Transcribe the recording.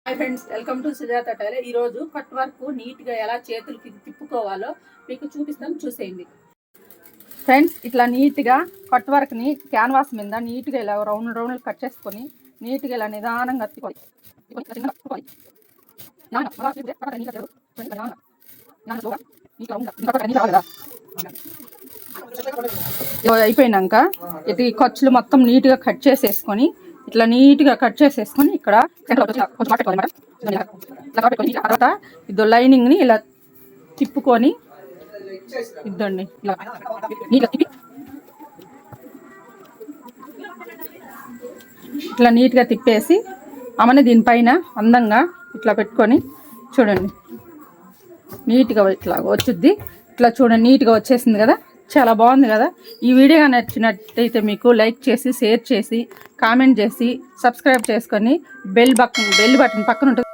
Hi friends, welcome to Sujatha tailor. ఈరోజు cut work నీట్గా ఎలా చేతులకి తిప్పుకోవాలో మీకు చూపిస్తాం, చూసేయండి ఫ్రెండ్స్. ఇట్లా నీట్గా కట్ వర్క్ని క్యాన్వాస్ మీద నీట్గా ఇలా రౌండ్ కట్ చేసుకొని నీట్గా ఇలా నిదానంగా తిప్పుకోవాలి. అయిపోయినాక ఇది ఖర్చులు మొత్తం నీట్గా కట్ చేసేసుకొని ఇట్లా నీట్గా కట్ చేసేసుకొని ఇక్కడ తర్వాత ఇది లైనింగ్ని ఇలా తిప్పుకొని ఇద్దండి. ఇలా ఇట్లా నీట్గా తిప్పేసి ఆమె దీనిపైన అందంగా ఇట్లా పెట్టుకొని చూడండి, నీట్గా ఇట్లా వచ్చుద్ది. ఇట్లా చూడండి, నీట్గా వచ్చేసింది కదా, చాలా బాగుంది కదా. ఈ వీడియో నచ్చినట్టయితే మీకు లైక్ చేసి, షేర్ చేసి, కామెంట్ చేసి, సబ్స్క్రైబ్ చేసుకొని బెల్ బటన్ పక్కన ఉంటుంది.